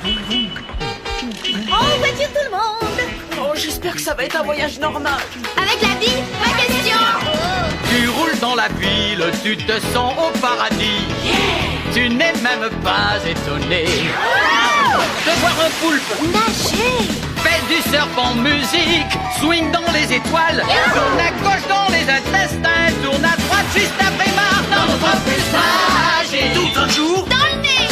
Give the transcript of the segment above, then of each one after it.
En voiture tout le monde. Oh, j'espère que ça va être un voyage normal. Avec la vie, pas question. Tu roules dans la ville, tu te sens au paradis. Tu n'es même pas étonné de voir un poulpe Nager. fait du surf en musique, swing dans les étoiles, tourne à gauche dans les intestins, tourne à droite juste après Mars dans notre bus magique. Tout un jour. Dans le nez.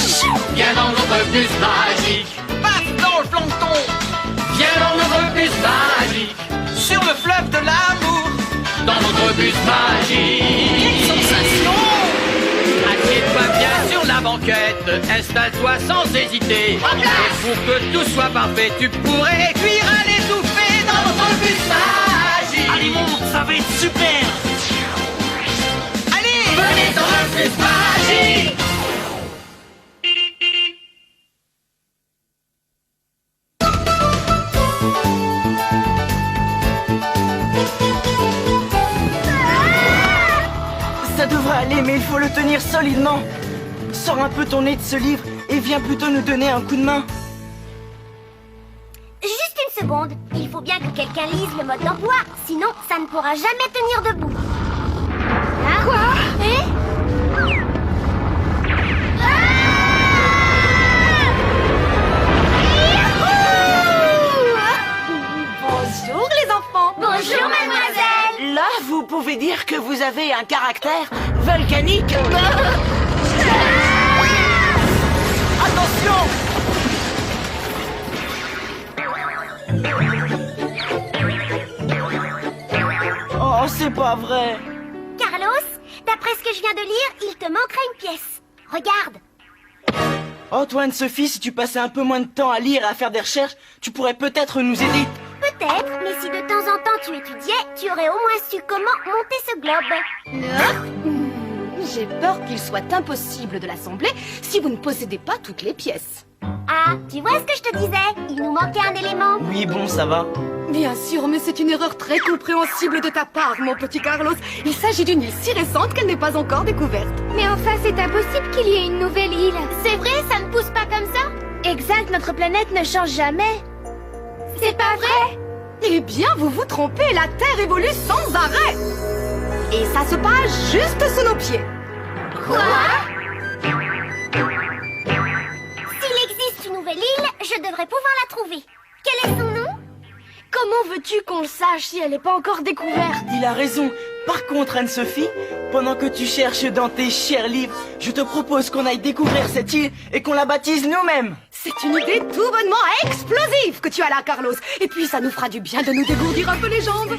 Viens dans notre bus magique. Passe dans le plancton. Viens dans notre bus magique. Sur le fleuve de l'amour. Dans notre bus magique. Quelle sensation! Assieds-toi bien sur la banquette. Installe-toi sans hésiter. Et pour que tout soit parfait, tu pourrais cuire à l'étouffer dans notre bus magique. Allez, monte, ça va être super! Allez, venez dans le bus magique. Ça devrait aller, mais il faut le tenir solidement. Sors un peu ton nez de ce livre et viens plutôt nous donner un coup de main. Juste une seconde. Il faut bien que quelqu'un lise le mode d'emploi. Sinon, ça ne pourra jamais tenir debout. Là. Quoi? Bonjour les enfants. Bonjour mademoiselle. Là, vous pouvez dire que vous avez un caractère volcanique. Attention! Oh, c'est pas vrai. Carlos, d'après ce que je viens de lire, il te manquera une pièce. Regarde. Oh, toi, Anne-Sophie, si tu passais un peu moins de temps à lire et à faire des recherches, tu pourrais peut-être nous aider. Peut-être, mais si de temps en temps tu étudiais, tu aurais au moins su comment monter ce globe. J'ai peur qu'il soit impossible de l'assembler si vous ne possédez pas toutes les pièces. Ah, tu vois ce que je te disais? Il nous manquait un élément. Oui, bon, ça va. Bien sûr, mais c'est une erreur très compréhensible de ta part, mon petit Carlos. Il s'agit d'une île si récente qu'elle n'est pas encore découverte. Mais enfin, c'est impossible qu'il y ait une nouvelle île. C'est vrai, ça ne pousse pas comme ça? Exact, notre planète ne change jamais. C'est pas vrai? Eh bien, vous vous trompez, la Terre évolue sans arrêt. Et ça se passe juste sous nos pieds. Quoi? S'il existe une nouvelle île, je devrais pouvoir la trouver. Quel est son nom? Comment veux-tu qu'on le sache si elle n'est pas encore découverte? Il a raison. Par contre, Anne-Sophie, pendant que tu cherches dans tes chers livres, je te propose qu'on aille découvrir cette île et qu'on la baptise nous-mêmes. C'est une idée tout bonnement explosive que tu as là, Carlos. Et puis, ça nous fera du bien de nous dégourdir un peu les jambes.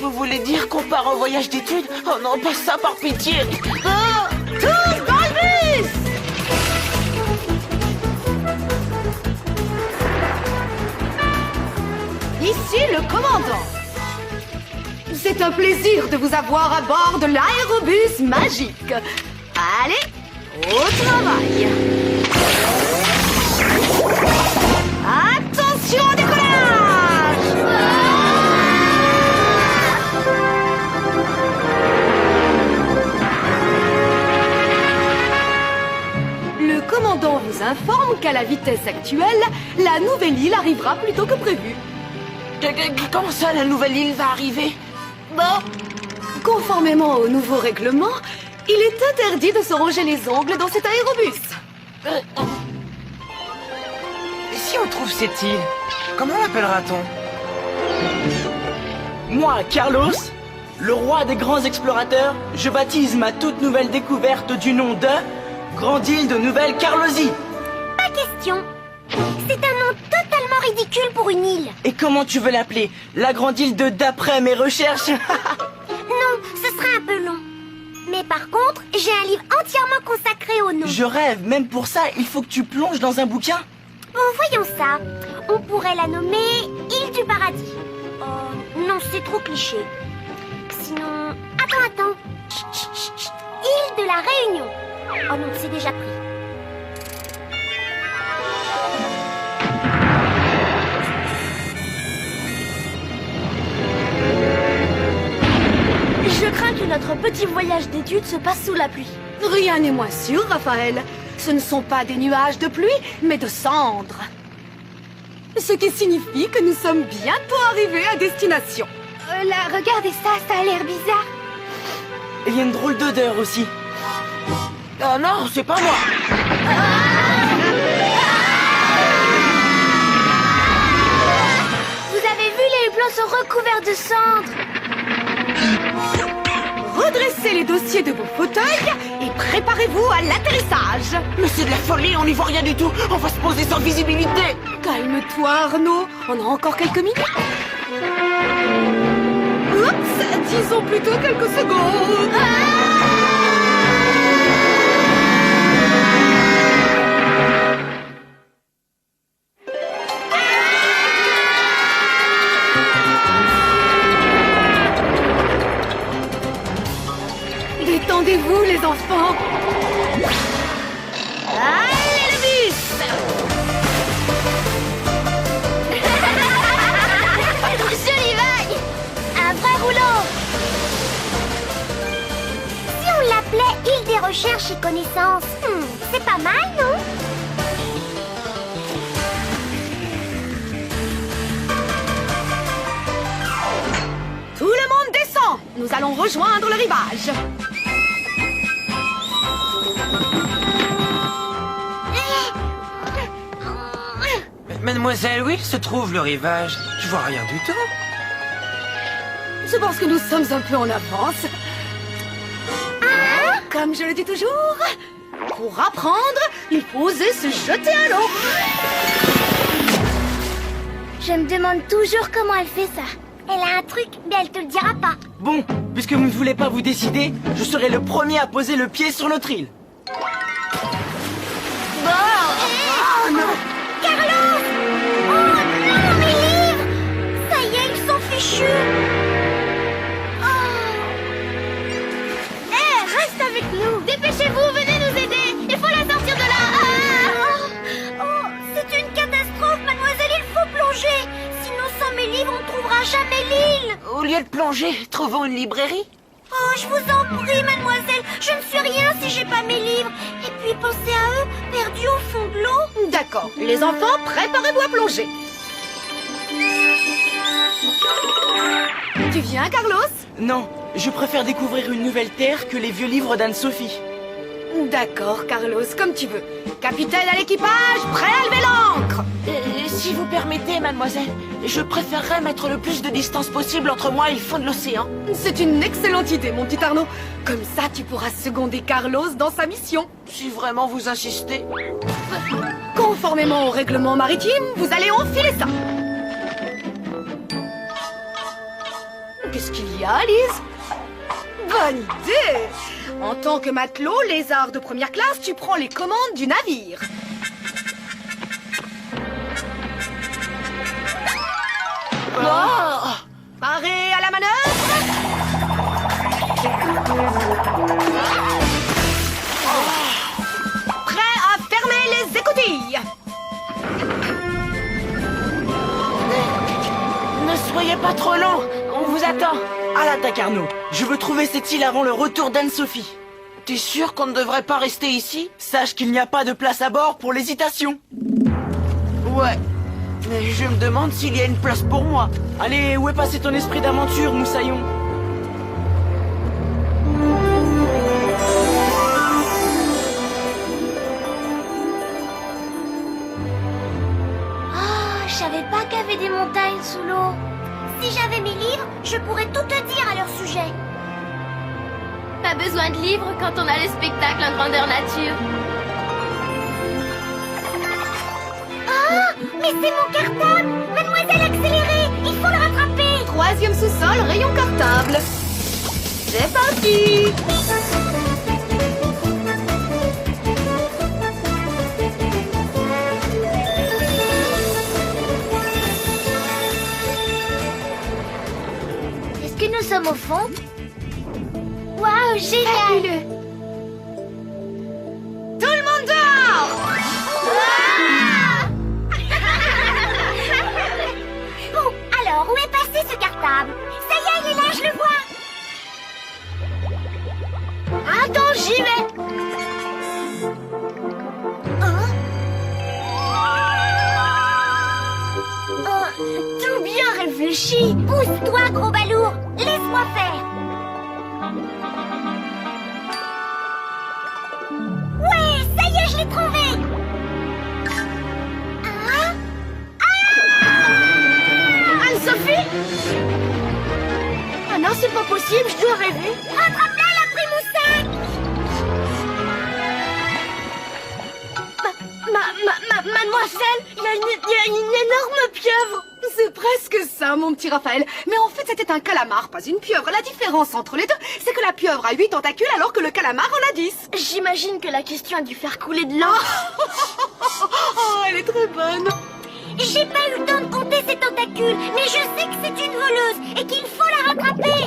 Vous voulez dire qu'on part en voyage d'études? Oh non, pas ça, par pitié. Oh, tous dans le bus! Ici le commandant. C'est un plaisir de vous avoir à bord de l'aérobus magique. Allez, au travail. Attention au décollage! Le commandant vous informe qu'à la vitesse actuelle, la nouvelle île arrivera plus tôt que prévu. Comment ça, la nouvelle île va arriver? Bon, conformément au nouveau règlement, il est interdit de se ronger les ongles dans cet aérobus. Et si on trouve cette île, comment l'appellera-t-on? Moi, Carlos, le roi des grands explorateurs, je baptise ma toute nouvelle découverte du nom de Grande Île de Nouvelle-Carlosie. Pas question. C'est un nom totalement ridicule pour une île. Et comment tu veux l'appeler? La Grande Île de d'après mes recherches? Non, ce serait un peu long. Mais par contre, j'ai un livre entièrement consacré au nom. Je rêve, même pour ça, il faut que tu plonges dans un bouquin. Bon, voyons ça. On pourrait la nommer Île du Paradis. Oh, non, c'est trop cliché. Sinon... Attends. Chut, chut, chut, chut. Île de la Réunion. Oh non, c'est déjà pris. Je crains que notre petit voyage d'études se passe sous la pluie. Rien n'est moins sûr, Raphaël. Ce ne sont pas des nuages de pluie, mais de cendres. Ce qui signifie que nous sommes bientôt arrivés à destination. Là, regardez ça, ça a l'air bizarre. Il y a une drôle d'odeur aussi. Oh non, c'est pas moi. Vous avez vu, les hublots sont recouverts de cendres. Redressez les dossiers de vos fauteuils et préparez-vous à l'atterrissage. Mais c'est de la folie, on n'y voit rien du tout. On va se poser sans visibilité. Calme-toi, Arnaud. On a encore quelques minutes. Oups, disons plutôt quelques secondes. Détendez-vous, les enfants. Allez, le bus! Jolie vague. Un vrai rouleau. Si on l'appelait île des recherches et connaissances, c'est pas mal, non? Tout le monde descend. Nous allons rejoindre le rivage. Mademoiselle, où il se trouve le rivage? Je vois rien du tout. Je pense que nous sommes un peu en avance. Comme je le dis toujours, pour apprendre, il faut oser se jeter à l'eau. Je me demande toujours comment elle fait ça. Elle a un truc, mais elle te le dira pas. Bon, puisque vous ne voulez pas vous décider, je serai le premier à poser le pied sur notre île. Oh non! Carlos! Oh non, mes livres! Ça y est, ils sont fichus! Reste avec nous! Dépêchez-vous, venez nous aider! Il faut la sortir de là! C'est une catastrophe, mademoiselle, il faut plonger! Sinon, sans mes livres, on ne trouvera jamais l'île! Au lieu de plonger, trouvons une librairie. Oh, je vous en prie, mademoiselle, je ne suis rien si j'ai pas mes livres. Et puis pensez à eux, perdus au fond de l'eau. D'accord, les enfants, préparez-vous à plonger. Tu viens, Carlos? Non, je préfère découvrir une nouvelle terre que les vieux livres d'Anne-Sophie. D'accord, Carlos, comme tu veux. Capitaine à l'équipage, prêt à lever l'ancre. Si vous permettez, mademoiselle, je préférerais mettre le plus de distance possible entre moi et le fond de l'océan. C'est une excellente idée, mon petit Arnaud. Comme ça, tu pourras seconder Carlos dans sa mission. Si vraiment vous insistez. Conformément au règlement maritime, vous allez enfiler ça. Qu'est-ce qu'il y a, Alice? Bonne idée! En tant que matelot, lézard de première classe, tu prends les commandes du navire. Oh! Paré à la manœuvre! Prêt à fermer les écoutilles! Ne soyez pas trop lent, on vous attend. À l'attaque, Arnaud. Je veux trouver cette île avant le retour d'Anne-Sophie. T'es sûr qu'on ne devrait pas rester ici? Sache qu'il n'y a pas de place à bord pour l'hésitation. Ouais, mais je me demande s'il y a une place pour moi. Allez, où est passé ton esprit d'aventure, Moussaillon? Je savais pas qu'il y avait des montagnes sous l'eau. Si j'avais mes livres, je pourrais tout te dire à leur sujet. Pas besoin de livres quand on a le spectacle en grandeur nature. Mais c'est mon cartable! Mademoiselle, accélérez! Il faut le rattraper! 3e sous-sol, rayon cartable. C'est parti! Est-ce que nous sommes au fond? Waouh, génial! Tout le monde dehors! Bon, alors, où est passé ce cartable? Ça y est, il est là, je le vois! Attends, j'y vais! réfléchi. Pousse-toi, gros balourd. Laisse-moi faire. Ouais, ça y est, je l'ai trouvé. Hein? Anne-Sophie? Ah non, c'est pas possible, je dois rêver. Rattrape-la, la primoussac. Mademoiselle, il y a une énorme pieuvre. C'est presque ça, mon petit Raphaël. Mais en fait, c'était un calamar, pas une pieuvre. La différence entre les deux, c'est que la pieuvre a 8 tentacules alors que le calamar en a 10. J'imagine que la question a dû faire couler de l'eau. Oh, elle est très bonne. J'ai pas eu le temps de compter ses tentacules, mais je sais que c'est une voleuse et qu'il faut la rattraper.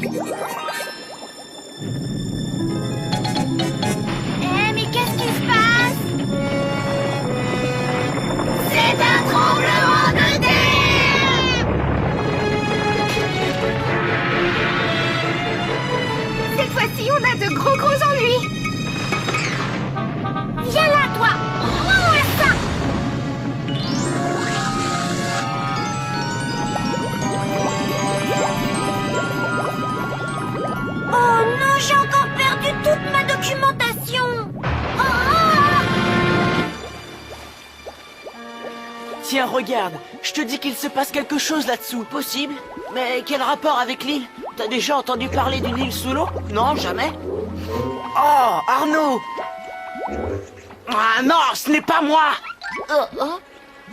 Mais qu'est-ce qui se passe? C'est un tremblement de terre! Cette fois-ci, on a de gros ennuis. Viens là, toi. Prends-moi ça. Oh non, j'ai encore perdu toute ma documentation. Tiens, regarde, je te dis qu'il se passe quelque chose là-dessous. Possible? Mais quel rapport avec l'île? T'as déjà entendu parler d'une île sous l'eau? Non, jamais. Oh, Arnaud! Ah non, ce n'est pas moi!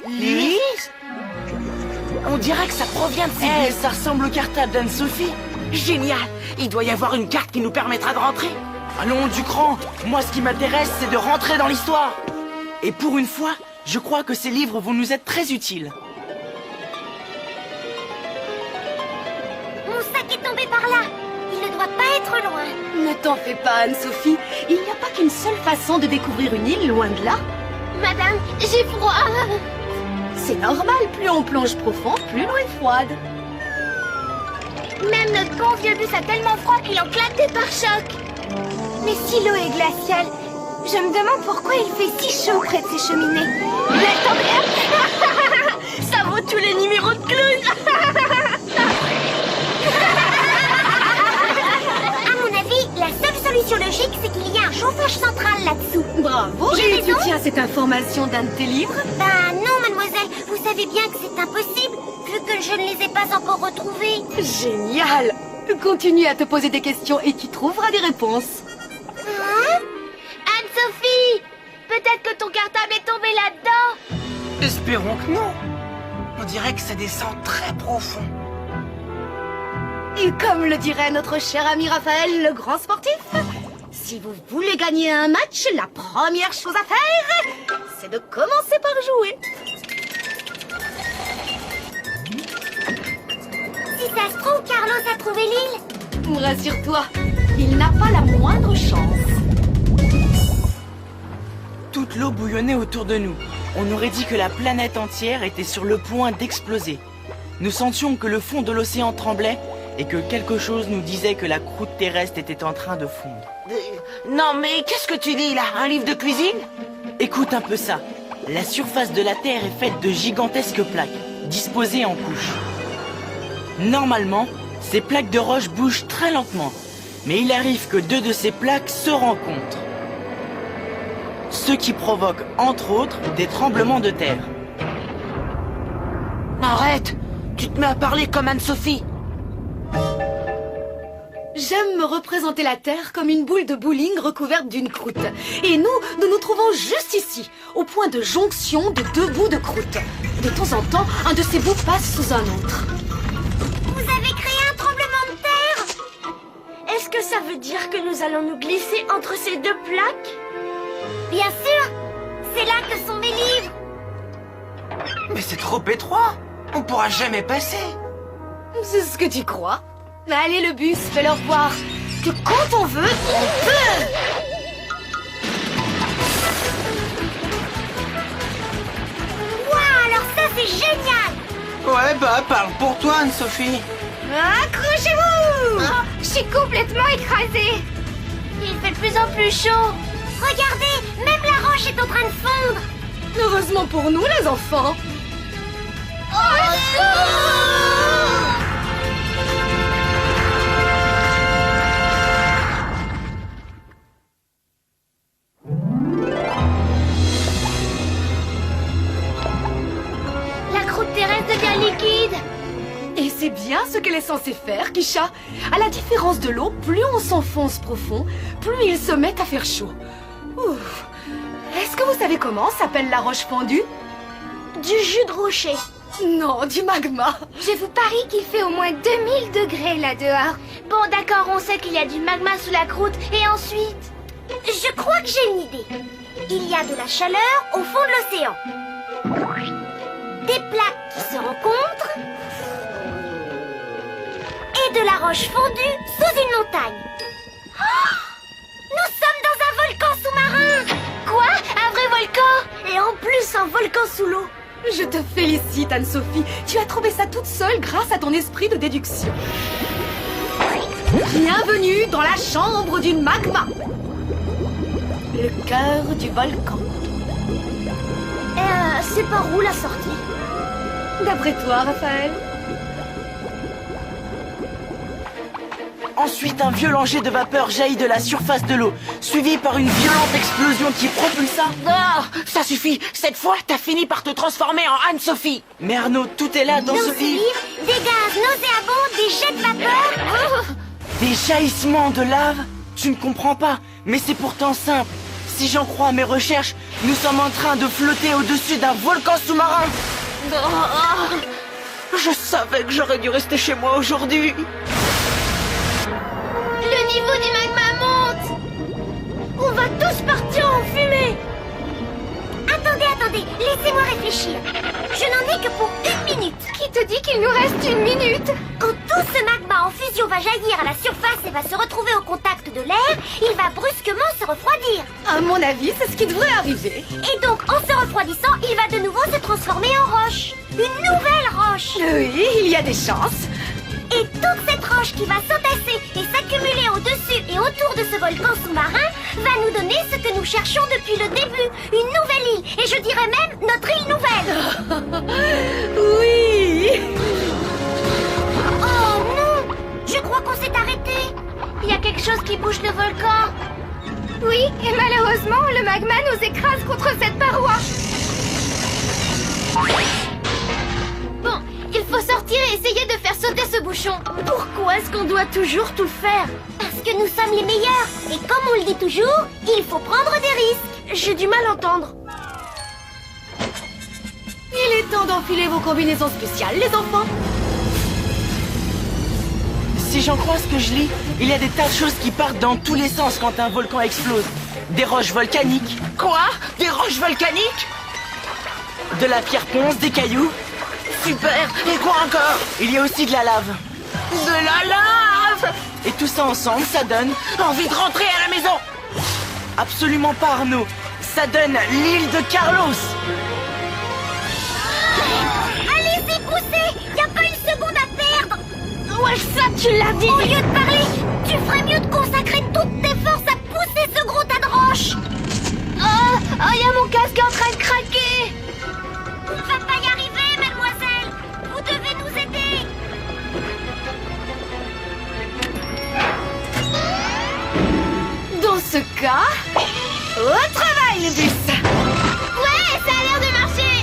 Lise? On dirait que ça provient de ces bulles. Ça ressemble au cartable d'Anne-Sophie. Génial! Il doit y avoir une carte qui nous permettra de rentrer. Allons, du cran. Moi, ce qui m'intéresse, c'est de rentrer dans l'histoire. Et pour une fois, je crois que ces livres vont nous être très utiles. Mon sac est tombé par là. Il ne doit pas être loin. Ne t'en fais pas, Anne-Sophie. Il n'y a pas qu'une seule façon de découvrir une île, loin de là. Madame, j'ai froid. C'est normal, plus on plonge profond, plus l'eau est froide. Même notre bon vieux bus a tellement froid qu'il en claque des pare-chocs. Mais si l'eau est glaciale, je me demande pourquoi il fait si chaud près de ces cheminées. Mais attendez, Ça vaut tous les numéros de clown. à mon avis, la seule solution logique, c'est qu'il y a un chauffage central là-dessous. Bravo, J'ai et tu raison. tiens cette information d'un de tes livres? Bah non, mademoiselle, vous savez bien que c'est impossible, vu que je ne les ai pas encore retrouvés. Génial! Continue à te poser des questions et tu trouveras des réponses. Hein? Anne-Sophie, peut-être que ton cartable est tombé là-dedans. Espérons que non. On dirait que ça descend très profond. Et comme le dirait notre cher ami Raphaël, le grand sportif, si vous voulez gagner un match, la première chose à faire, c'est de commencer par jouer. Si ça se trouve, Carlos a trouvé l'île. Rassure-toi, il n'a pas la moindre chance. Toute l'eau bouillonnait autour de nous. On aurait dit que la planète entière était sur le point d'exploser. Nous sentions que le fond de l'océan tremblait et que quelque chose nous disait que la croûte terrestre était en train de fondre. Non, mais qu'est-ce que tu dis là? Un livre de cuisine? Écoute un peu ça. La surface de la Terre est faite de gigantesques plaques, disposées en couches. Normalement, ces plaques de roche bougent très lentement, mais il arrive que deux de ces plaques se rencontrent. Ce qui provoque, entre autres, des tremblements de terre. Arrête! Tu te mets à parler comme Anne-Sophie. J'aime me représenter la Terre comme une boule de bowling recouverte d'une croûte. Et nous nous trouvons juste ici, au point de jonction de deux bouts de croûte. De temps en temps, un de ces bouts passe sous un autre. Vous avez créé un tremblement de terre? Est-ce que ça veut dire que nous allons nous glisser entre ces deux plaques? Bien sûr. C'est là que sont mes livres. Mais c'est trop étroit. On pourra jamais passer. C'est ce que tu crois. Allez le bus, fais-leur voir que quand on veut, on peut. Waouh, alors ça c'est génial. Ouais, bah parle pour toi, Anne-Sophie. Accrochez-vous. Je suis complètement écrasée. Il fait de plus en plus chaud. Regardez, même la roche est en train de fondre. Heureusement pour nous, les enfants. Au secours! liquide. Et c'est bien ce qu'elle est censée faire, Kisha. À la différence de l'eau, plus on s'enfonce profond, plus il se met à faire chaud. Ouf. Est-ce que vous savez comment s'appelle la roche fondue? Du jus de rocher. Non, du magma. Je vous parie qu'il fait au moins 2000 degrés là dehors. Bon, d'accord, on sait qu'il y a du magma sous la croûte. Et ensuite? Je crois que j'ai une idée. Il y a de la chaleur au fond de l'océan. Des plaques qui se rencontrent. Et de la roche fondue sous une montagne. Oh, nous sommes dans un volcan sous-marin. Quoi? Un vrai volcan? Et en plus un volcan sous l'eau. Je te félicite, Anne-Sophie. Tu as trouvé ça toute seule grâce à ton esprit de déduction. Bienvenue dans la chambre du magma. Le cœur du volcan. C'est par où la sortie? D'après toi, Raphaël? Ensuite, un violent jet de vapeur jaillit de la surface de l'eau, suivi par une violente explosion qui propulsa... Ah, ça suffit. Cette fois, t'as fini par te transformer en Anne-Sophie. Mais Arnaud, tout est là dans ce livre. Des gaz nauséabonds, des jets de vapeur. Des jaillissements de lave? Tu ne comprends pas, mais c'est pourtant simple. Si j'en crois à mes recherches, nous sommes en train de flotter au-dessus d'un volcan sous-marin. Je savais que j'aurais dû rester chez moi aujourd'hui. Le niveau du magma monte. On va tous partir en fumée. Attendez, laissez-moi réfléchir. Je n'en ai que pour 1 minute. Qui te dit qu'il nous reste 1 minute? Quand tout ce magma en fusion va jaillir à la surface et va se retrouver au contact de l'air, il va brusquement se refroidir. À mon avis, c'est ce qui devrait arriver. Et donc, en se refroidissant, il va de nouveau se transformer en roche. Une nouvelle roche. Oui, il y a des chances. Et toute cette roche qui va s'entasser et s'accumuler au-dessus et autour de ce volcan sous-marin va nous donner ce que nous cherchons depuis le début, une nouvelle île, et je dirais même notre île nouvelle. Oui. Oh non, je crois qu'on s'est arrêté. Il y a quelque chose qui bouge le volcan. Oui, et malheureusement, le magma nous écrase contre cette paroi. Bon, il faut sortir et essayer de faire sauter ce bouchon. Pourquoi est-ce qu'on doit toujours tout faire? Parce que nous sommes les meilleurs. Et comme on le dit toujours, il faut prendre des risques. J'ai du mal à entendre. Il est temps d'enfiler vos combinaisons spéciales, les enfants. Si j'en crois ce que je lis, il y a des tas de choses qui partent dans tous les sens quand un volcan explose. Des roches volcaniques. Quoi? Des roches volcaniques? De la pierre ponce, des cailloux. Super. Et quoi encore? Il y a aussi de la lave. De la lave. Et tout ça ensemble, ça donne... Envie de rentrer à la maison. Absolument pas, Arnaud. Ça donne l'île de Carlos. Allez-y, poussez. Y a pas une seconde à perdre. Ouais, ça, tu l'as dit. Au lieu de parler, tu ferais mieux de consacrer toutes tes forces à pousser ce gros tas de roches. Oh, y a mon casque en train de craquer. On va pas y arriver, mademoiselle. Vous devez nous aider. Dans ce cas, au travail, les bus. Ouais, ça a l'air de marcher.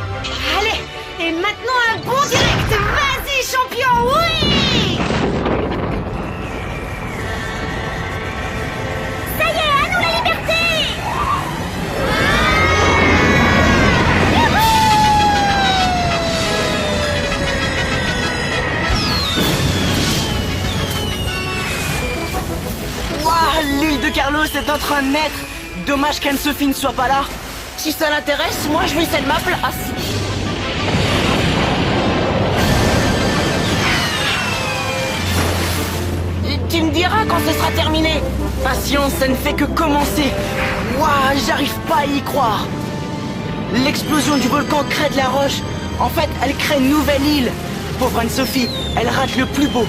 Allez, et maintenant un bon direct. Vas-y, champion, oui. Ça y est, à nous la liberté. Waouh, l'île de Carlos est en train de naître. Dommage qu'Anne-Sophie ne soit pas là. Si ça l'intéresse, moi je lui cède ma place. Tu me diras quand ce sera terminé. Patience, ça ne fait que commencer. Waouh, j'arrive pas à y croire. L'explosion du volcan crée de la roche. En fait, elle crée une nouvelle île. Pauvre Anne-Sophie, elle rate le plus beau.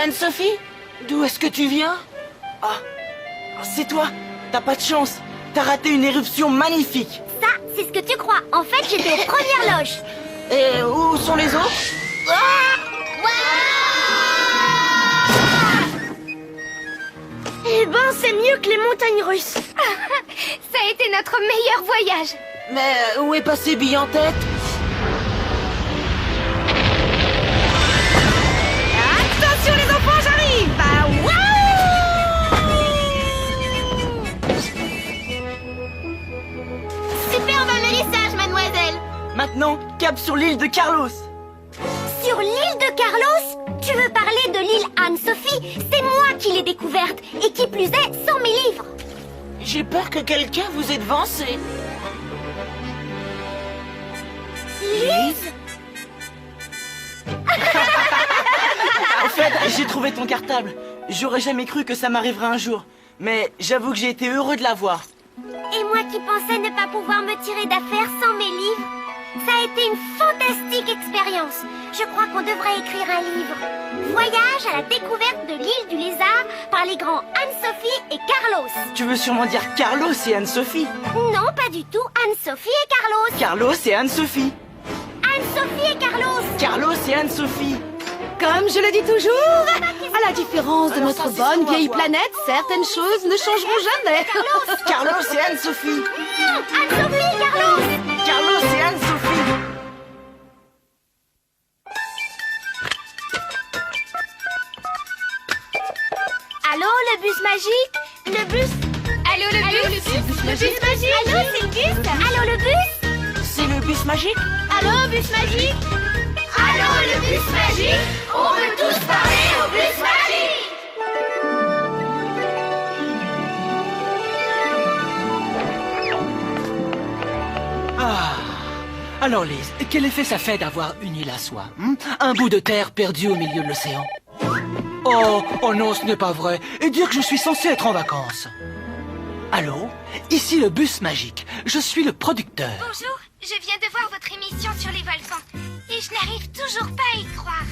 Anne-Sophie, d'où est-ce que tu viens? Ah, c'est toi. T'as pas de chance. T'as raté une éruption magnifique. Ça, c'est ce que tu crois. En fait, j'étais aux premières loges. Et où sont les autres? Eh bain, c'est mieux que les montagnes russes. Ça a été notre meilleur voyage. Mais où est passé Bille en tête? Attention les enfants, j'arrive. Super vernissage, mademoiselle. Maintenant, cap sur l'île de Carlos. Sur l'île de Carlos? Tu veux parler de l'île Anne-Sophie? C'est moi qui l'ai découverte, et qui plus est, sans mes livres. J'ai peur que quelqu'un vous ait devancé. Lise? En fait, j'ai trouvé ton cartable. J'aurais jamais cru que ça m'arriverait un jour. Mais j'avoue que j'ai été heureux de l'avoir. Et moi qui pensais ne pas pouvoir me tirer d'affaire sans mes livres. Ça a été une fantastique expérience. Je crois qu'on devrait écrire un livre. Voyage à la découverte de l'île du lézard par les grands Anne-Sophie et Carlos. Tu veux sûrement dire Carlos et Anne-Sophie. Non, pas du tout. Anne-Sophie et Carlos. Carlos et Anne-Sophie. Anne-Sophie et Carlos. Carlos et Anne-Sophie. Comme je le dis toujours, à la différence de notre bonne vieille planète, certaines choses ne changeront jamais. Carlos et Anne-Sophie. Anne-Sophie et Carlos. Carlos et Anne-Sophie. Allô, le bus magique? Le bus? Allô, le bus? Le bus magique? Allô, c'est le bus? Allô, le bus? C'est le bus magique? Allô, bus magique? Allô, le bus magique? On veut tous parler au bus magique! Ah. Alors Lise, quel effet ça fait d'avoir une île à soi, un bout de terre perdu au milieu de l'océan? Oh non, ce n'est pas vrai. Et dire que je suis censé être en vacances. Allô? Ici le bus magique. Je suis le producteur. Bonjour, je viens de voir votre émission sur les volcans. Et je n'arrive toujours pas à y croire.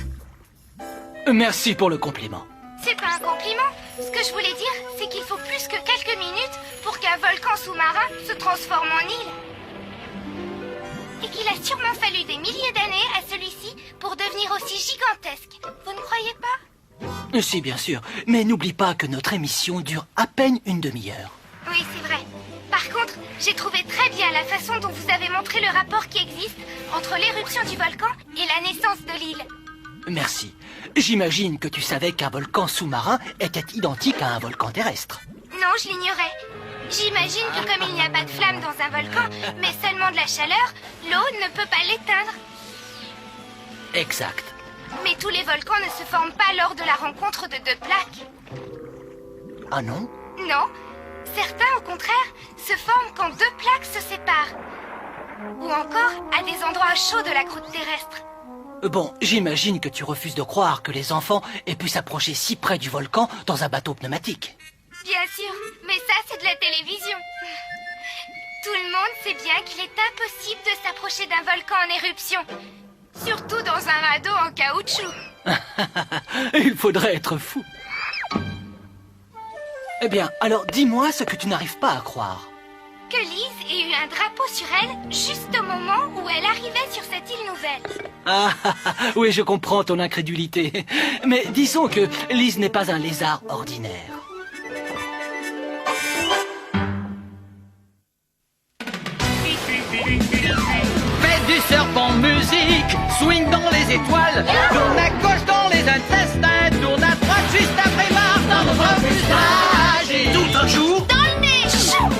Merci pour le compliment. C'est pas un compliment. Ce que je voulais dire, c'est qu'il faut plus que quelques minutes pour qu'un volcan sous-marin se transforme en île. Et qu'il a sûrement fallu des milliers d'années à celui-ci pour devenir aussi gigantesque. Vous ne croyez pas? Si, bien sûr. Mais n'oublie pas que notre émission dure à peine une demi-heure. Oui, c'est vrai. Par contre, j'ai trouvé très bien la façon dont vous avez montré le rapport qui existe entre l'éruption du volcan et la naissance de l'île. Merci. J'imagine que tu savais qu'un volcan sous-marin était identique à un volcan terrestre. Non, je l'ignorais. J'imagine que comme il n'y a pas de flamme dans un volcan, mais seulement de la chaleur, l'eau ne peut pas l'éteindre. Exact. Mais tous les volcans ne se forment pas lors de la rencontre de deux plaques. Ah non? Non. Certains, au contraire, se forment quand deux plaques se séparent. Ou encore à des endroits chauds de la croûte terrestre. Bon, j'imagine que tu refuses de croire que les enfants aient pu s'approcher si près du volcan dans un bateau pneumatique. Bien sûr, mais ça c'est de la télévision. Tout le monde sait bien qu'il est impossible de s'approcher d'un volcan en éruption. Surtout dans un radeau en caoutchouc. Il faudrait être fou. Eh bien, alors dis-moi ce que tu n'arrives pas à croire. Que Lise ait eu un drapeau sur elle juste au moment où elle arrivait sur cette île nouvelle. Ah, oui, je comprends ton incrédulité. Mais disons que Lise n'est pas un lézard ordinaire. Faites du serpent musique, swing dans les étoiles, tourne à gauche dans les intestins, tourne à droite juste après Mars dans notre bus magique. Tout un jour, Dans le nez.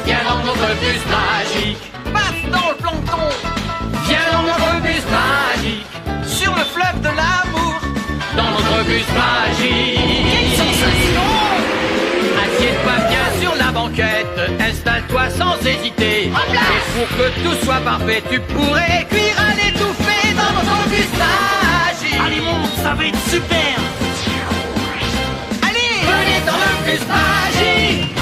viens dans notre bus magique. Passe dans le plancton, viens dans notre bus magique. Sur le fleuve de l'amour, dans notre bus magique. Quelle sensation! Assieds-toi bien sur la banquette, installe-toi sans hésiter. Et pour que tout soit parfait, tu pourrais cuire à l'étouffée dans notre bus magique. Allez, monte, ça va être super! Allez, venez dans le bus magique.